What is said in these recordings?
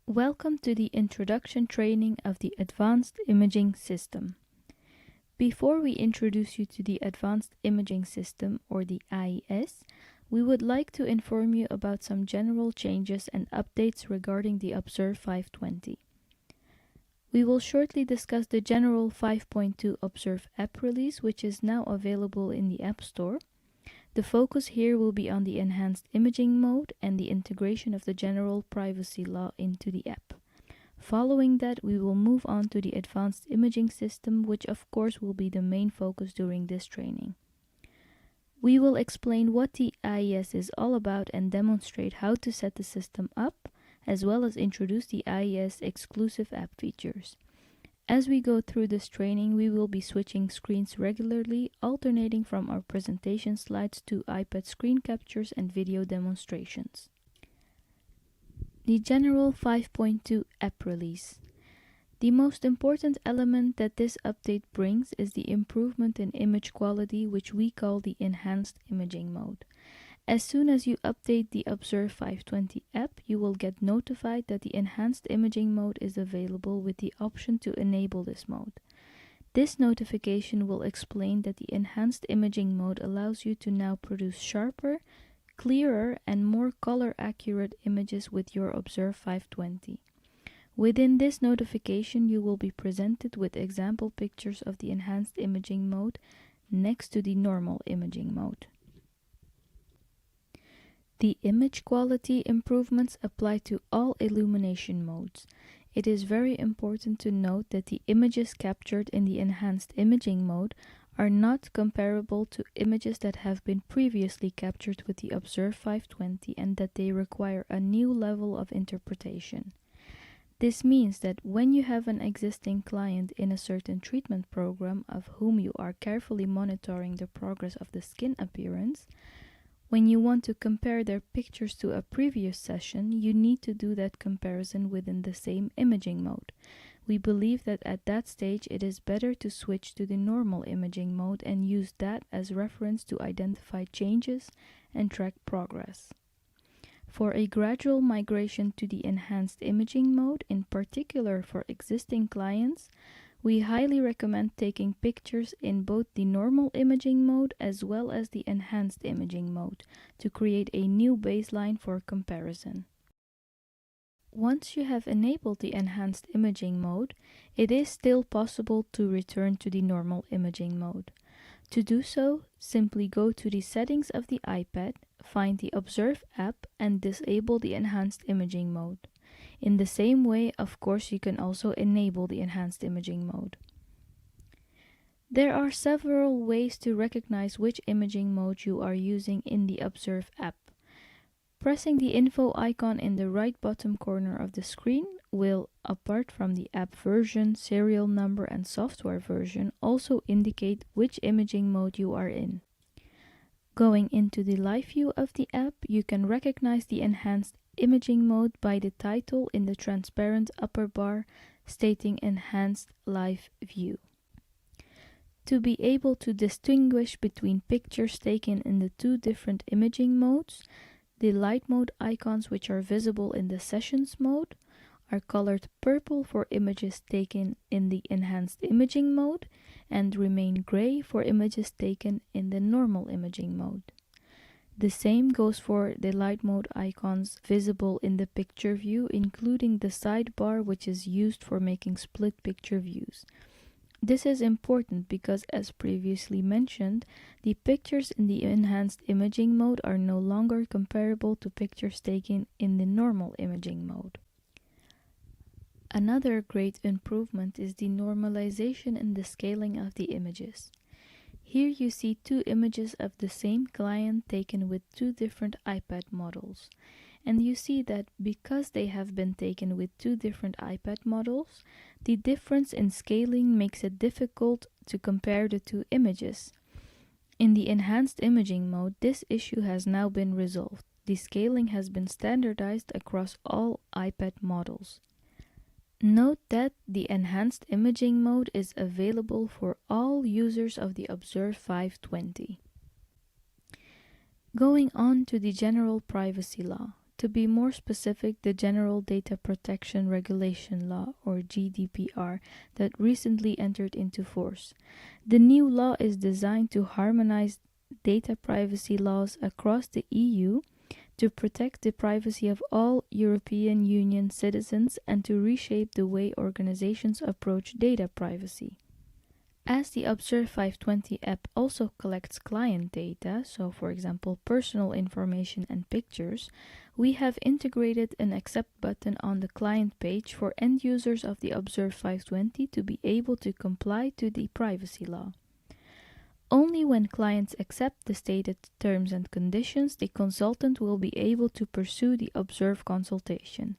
Welcome to the introduction training of the Advanced Imaging System. Before we introduce you to the Advanced Imaging System, or the AIS, we would like to inform you about some general changes and updates regarding the Observe 520. We will shortly discuss the general 5.2 Observe app release, which is now available in the App Store. The focus here will be on the enhanced imaging mode and the integration of the general privacy law into the app. Following that, we will move on to the advanced imaging system, which of course will be the main focus during this training. We will explain what the AIS is all about and demonstrate how to set the system up, as well as introduce the AIS exclusive app features. As we go through this training, we will be switching screens regularly, alternating from our presentation slides to iPad screen captures and video demonstrations. The General 5.2 app release. The most important element that this update brings is the improvement in image quality, which we call the enhanced imaging mode. As soon as you update the Observe 520 app, you will get notified that the enhanced imaging mode is available with the option to enable this mode. This notification will explain that the enhanced imaging mode allows you to now produce sharper, clearer, and more color-accurate images with your Observe 520. Within this notification, you will be presented with example pictures of the enhanced imaging mode next to the normal imaging mode. The image quality improvements apply to all illumination modes. It is very important to note that the images captured in the enhanced imaging mode are not comparable to images that have been previously captured with the Observe 520 and that they require a new level of interpretation. This means that when you have an existing client in a certain treatment program of whom you are carefully monitoring the progress of the skin appearance, when you want to compare their pictures to a previous session, you need to do that comparison within the same imaging mode. We believe that at that stage it is better to switch to the normal imaging mode and use that as reference to identify changes and track progress. For a gradual migration to the enhanced imaging mode, in particular for existing clients, we highly recommend taking pictures in both the normal imaging mode as well as the enhanced imaging mode to create a new baseline for comparison. Once you have enabled the enhanced imaging mode, it is still possible to return to the normal imaging mode. To do so, simply go to the settings of the iPad, find the Observe app, and disable the enhanced imaging mode. In the same way, of course, you can also enable the enhanced imaging mode. There are several ways to recognize which imaging mode you are using in the Observe app. Pressing the info icon in the right bottom corner of the screen will, apart from the app version, serial number, and software version, also indicate which imaging mode you are in. Going into the live view of the app, you can recognize the enhanced imaging mode by the title in the transparent upper bar stating Enhanced Live View. To be able to distinguish between pictures taken in the two different imaging modes, the light mode icons, which are visible in the Sessions mode, are colored purple for images taken in the enhanced imaging mode and remain gray for images taken in the normal imaging mode. The same goes for the light mode icons visible in the picture view, including the sidebar, which is used for making split picture views. This is important because, as previously mentioned, the pictures in the enhanced imaging mode are no longer comparable to pictures taken in the normal imaging mode. Another great improvement is the normalization in the scaling of the images. Here you see two images of the same client taken with two different iPad models. And you see that because they have been taken with two different iPad models, the difference in scaling makes it difficult to compare the two images. In the enhanced imaging mode, this issue has now been resolved. The scaling has been standardized across all iPad models. Note that the enhanced imaging mode is available for all users of the Observe 520. Going on to the general privacy law. To be more specific, the General Data Protection Regulation Law, or GDPR, that recently entered into force. The new law is designed to harmonize data privacy laws across the EU to protect the privacy of all European Union citizens and to reshape the way organizations approach data privacy. As the Observe 520 app also collects client data, so for example personal information and pictures, we have integrated an Accept button on the client page for end users of the Observe 520 to be able to comply to the privacy law. Only when clients accept the stated terms and conditions, the consultant will be able to pursue the Observe consultation.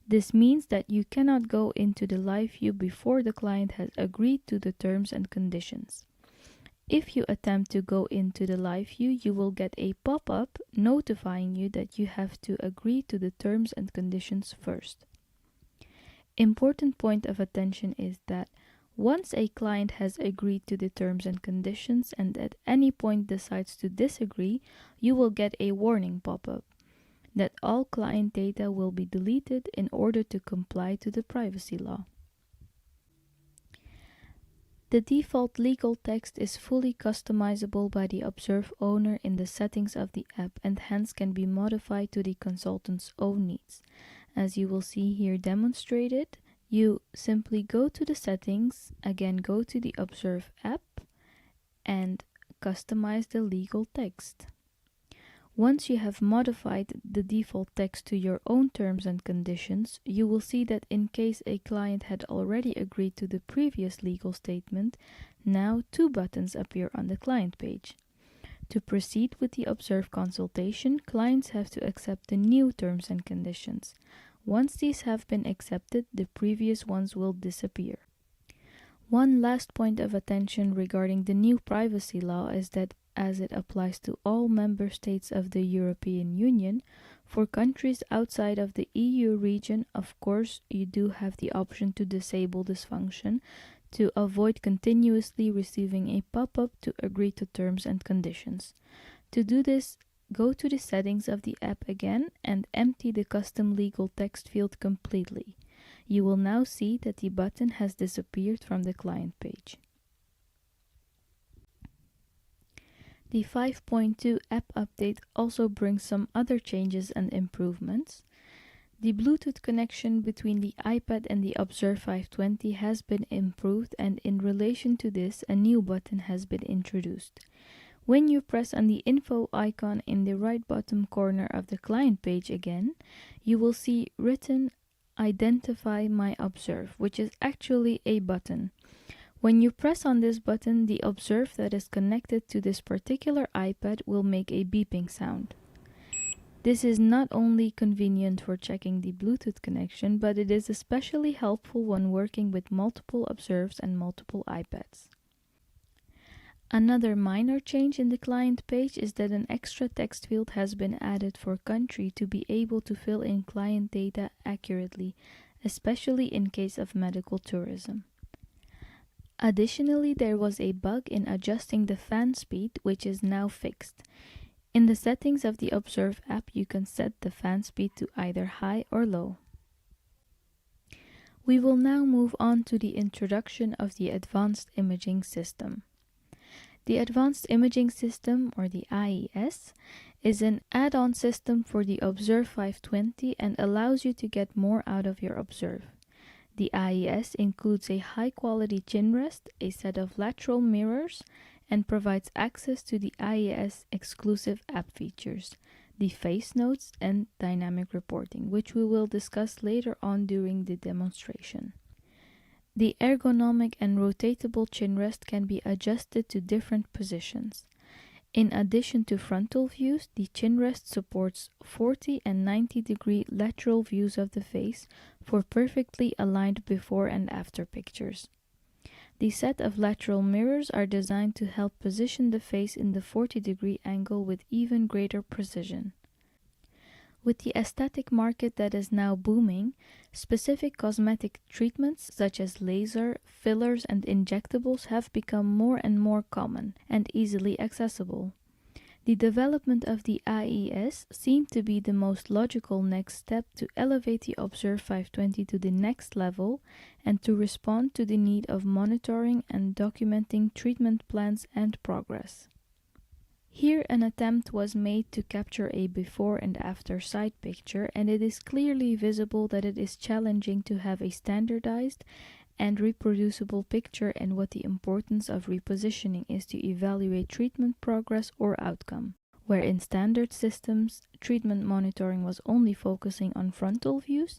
This means that you cannot go into the live view before the client has agreed to the terms and conditions. If you attempt to go into the live view, you will get a pop-up notifying you that you have to agree to the terms and conditions first. Important point of attention is that once a client has agreed to the terms and conditions and at any point decides to disagree, you will get a warning pop-up that all client data will be deleted in order to comply to the privacy law. The default legal text is fully customizable by the Observe owner in the settings of the app and hence can be modified to the consultant's own needs. As you will see here demonstrated, you simply go to the settings, again go to the Observe app and customize the legal text. Once you have modified the default text to your own terms and conditions, you will see that in case a client had already agreed to the previous legal statement, now two buttons appear on the client page. To proceed with the Observe consultation, clients have to accept the new terms and conditions. Once these have been accepted, the previous ones will disappear. One last point of attention regarding the new privacy law is that as it applies to all member states of the European Union, for countries outside of the EU region, of course, you do have the option to disable this function to avoid continuously receiving a pop-up to agree to terms and conditions. To do this, go to the settings of the app again and empty the custom legal text field completely. You will now see that the button has disappeared from the client page. The 5.2 app update also brings some other changes and improvements. The Bluetooth connection between the iPad and the Observe 520 has been improved, and in relation to this, a new button has been introduced. When you press on the info icon in the right bottom corner of the client page again, you will see written Identify My Observe, which is actually a button. When you press on this button, the Observe that is connected to this particular iPad will make a beeping sound. This is not only convenient for checking the Bluetooth connection, but it is especially helpful when working with multiple Observes and multiple iPads. Another minor change in the client page is that an extra text field has been added for country to be able to fill in client data accurately, especially in case of medical tourism. Additionally, there was a bug in adjusting the fan speed, which is now fixed. In the settings of the Observe app, you can set the fan speed to either high or low. We will now move on to the introduction of the Advanced Imaging System. The Advanced Imaging System, or the AIS, is an add-on system for the Observe 520 and allows you to get more out of your Observe. The AIS includes a high-quality chin rest, a set of lateral mirrors, and provides access to the AIS exclusive app features, the face notes and dynamic reporting, which we will discuss later on during the demonstration. The ergonomic and rotatable chin rest can be adjusted to different positions. In addition to frontal views, the chin rest supports 40 and 90-degree lateral views of the face for perfectly aligned before and after pictures. The set of lateral mirrors are designed to help position the face in the 40-degree angle with even greater precision. With the aesthetic market that is now booming, specific cosmetic treatments such as laser, fillers, and injectables have become more and more common and easily accessible. The development of the AIS seemed to be the most logical next step to elevate the Observe 520 to the next level and to respond to the need of monitoring and documenting treatment plans and progress. Here an attempt was made to capture a before and after side picture, and it is clearly visible that it is challenging to have a standardized and reproducible picture, and what the importance of repositioning is to evaluate treatment progress or outcome. Where in standard systems, treatment monitoring was only focusing on frontal views,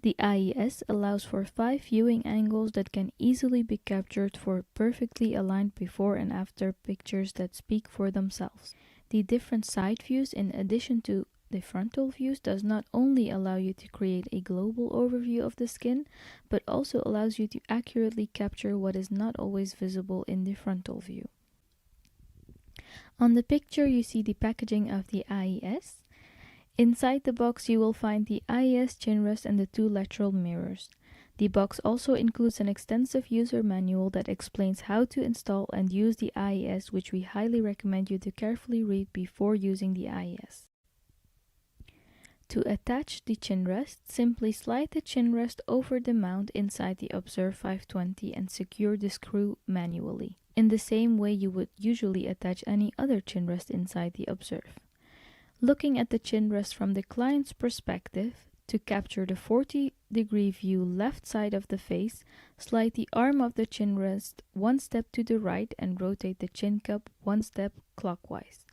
the AIS allows for 5 viewing angles that can easily be captured for perfectly aligned before and after pictures that speak for themselves. The different side views, in addition to the frontal views, does not only allow you to create a global overview of the skin, but also allows you to accurately capture what is not always visible in the frontal view. On the picture you see the packaging of the AIS. Inside the box you will find the AIS chin rest and the 2 lateral mirrors. The box also includes an extensive user manual that explains how to install and use the AIS, which we highly recommend you to carefully read before using the AIS. To attach the chin rest, simply slide the chin rest over the mount inside the Observe 520 and secure the screw manually, in the same way you would usually attach any other chin rest inside the Observe. Looking at the chin rest from the client's perspective, to capture the 40-degree view left side of the face, slide the arm of the chin rest 1 step to the right and rotate the chin cup 1 step clockwise.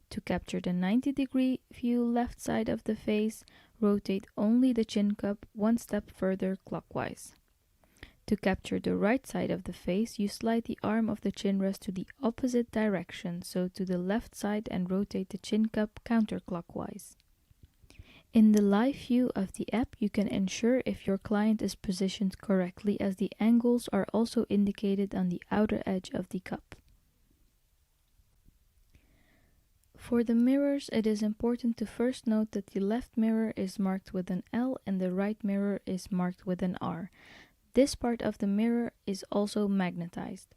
To capture the 90-degree view left side of the face, rotate only the chin cup 1 step further clockwise. To capture the right side of the face, you slide the arm of the chin rest to the opposite direction, so to the left side, and rotate the chin cup counterclockwise. In the live view of the app, you can ensure if your client is positioned correctly, as the angles are also indicated on the outer edge of the cup. For the mirrors, it is important to first note that the left mirror is marked with an L and the right mirror is marked with an R. This part of the mirror is also magnetized.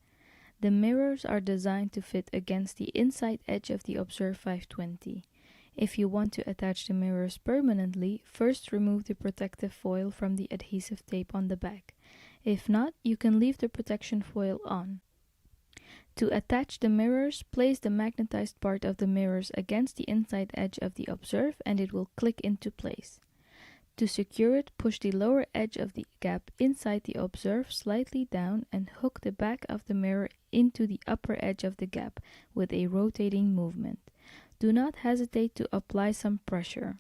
The mirrors are designed to fit against the inside edge of the Observe 520. If you want to attach the mirrors permanently, first remove the protective foil from the adhesive tape on the back. If not, you can leave the protection foil on. To attach the mirrors, place the magnetized part of the mirrors against the inside edge of the Observe and it will click into place. To secure it, push the lower edge of the gap inside the Observe slightly down and hook the back of the mirror into the upper edge of the gap with a rotating movement. Do not hesitate to apply some pressure.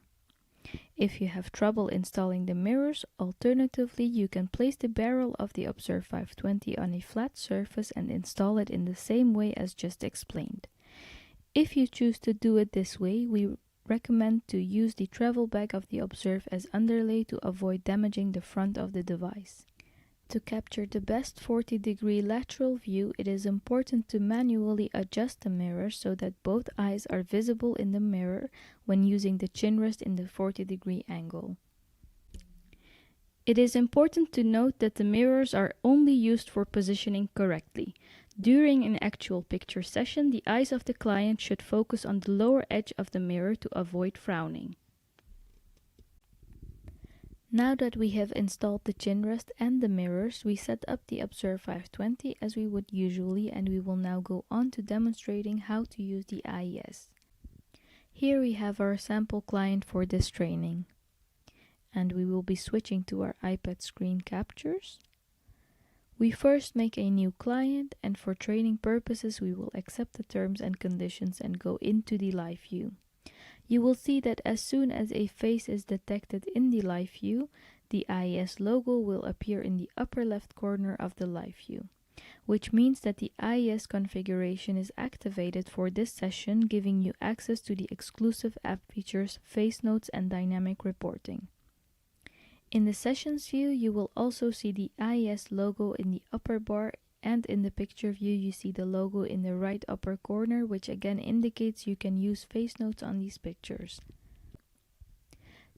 If you have trouble installing the mirrors, alternatively you can place the barrel of the Observe 520 on a flat surface and install it in the same way as just explained. If you choose to do it this way, we recommend to use the travel bag of the Observe as underlay to avoid damaging the front of the device. To capture the best 40-degree lateral view, it is important to manually adjust the mirror so that both eyes are visible in the mirror when using the chin rest in the 40-degree angle. It is important to note that the mirrors are only used for positioning correctly. During an actual picture session, the eyes of the client should focus on the lower edge of the mirror to avoid frowning. Now that we have installed the chin rest and the mirrors, we set up the Observe 520 as we would usually, and we will now go on to demonstrating how to use the AIS. Here we have our sample client for this training. And we will be switching to our iPad screen captures. We first make a new client, and for training purposes we will accept the terms and conditions and go into the live view. You will see that as soon as a face is detected in the live view, the AIS logo will appear in the upper left corner of the live view, which means that the AIS configuration is activated for this session, giving you access to the exclusive app features, face notes, and dynamic reporting. In the Sessions view, you will also see the AIS logo in the upper bar, and in the picture view you see the logo in the right upper corner, which again indicates you can use face notes on these pictures.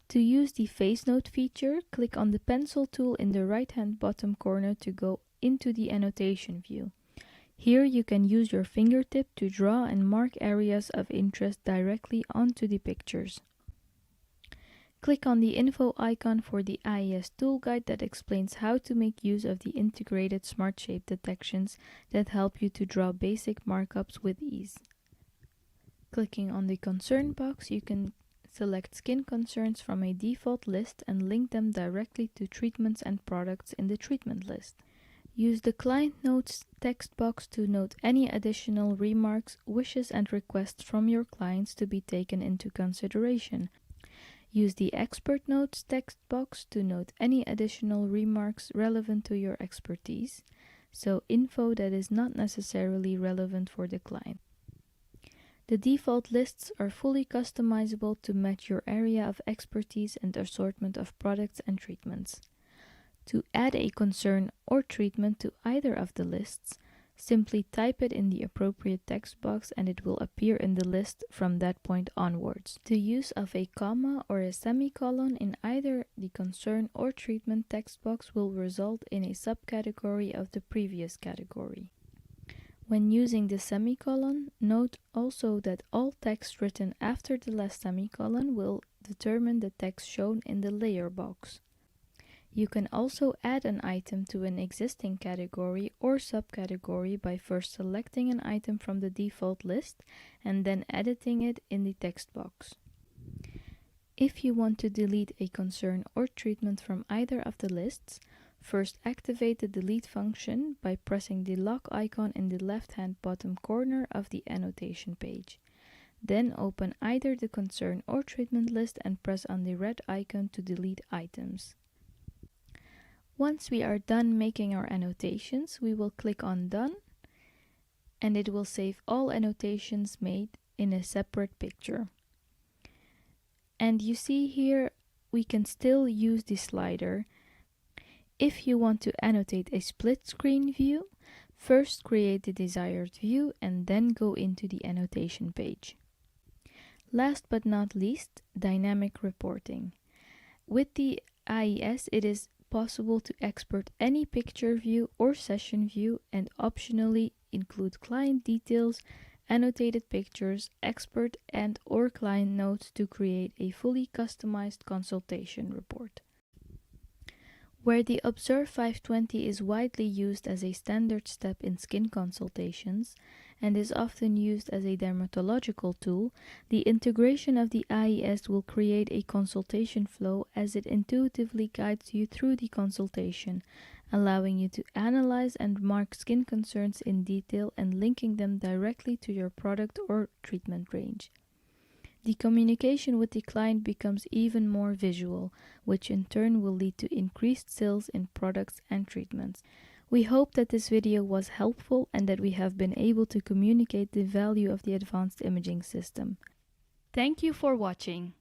To use the face note feature, click on the pencil tool in the right hand bottom corner to go into the annotation view. Here you can use your fingertip to draw and mark areas of interest directly onto the pictures. Click on the info icon for the AIS tool guide that explains how to make use of the integrated smart shape detections that help you to draw basic markups with ease. Clicking on the concern box, you can select skin concerns from a default list and link them directly to treatments and products in the treatment list. Use the Client Notes text box to note any additional remarks, wishes, and requests from your clients to be taken into consideration. Use the Expert Notes text box to note any additional remarks relevant to your expertise, so info that is not necessarily relevant for the client. The default lists are fully customizable to match your area of expertise and assortment of products and treatments. To add a concern or treatment to either of the lists, simply type it in the appropriate text box and it will appear in the list from that point onwards. The use of a comma or a semicolon in either the concern or treatment text box will result in a subcategory of the previous category. When using the semicolon, note also that all text written after the last semicolon will determine the text shown in the layer box. You can also add an item to an existing category or subcategory by first selecting an item from the default list and then editing it in the text box. If you want to delete a concern or treatment from either of the lists, first activate the delete function by pressing the lock icon in the left-hand bottom corner of the annotation page. Then open either the concern or treatment list and press on the red icon to delete items. Once we are done making our annotations, we will click on Done, and it will save all annotations made in a separate picture. And you see here, we can still use the slider. If you want to annotate a split screen view, first create the desired view and then go into the annotation page. Last but not least, dynamic reporting. With the AIS, it is possible to export any picture view or session view and optionally include client details, annotated pictures, expert and/or client notes to create a fully customized consultation report. Where the Observe 520 is widely used as a standard step in skin consultations and is often used as a dermatological tool, the integration of the AIS will create a consultation flow as it intuitively guides you through the consultation, allowing you to analyze and mark skin concerns in detail and linking them directly to your product or treatment range. The communication with the client becomes even more visual, which in turn will lead to increased sales in products and treatments. We hope that this video was helpful and that we have been able to communicate the value of the advanced imaging system. Thank you for watching.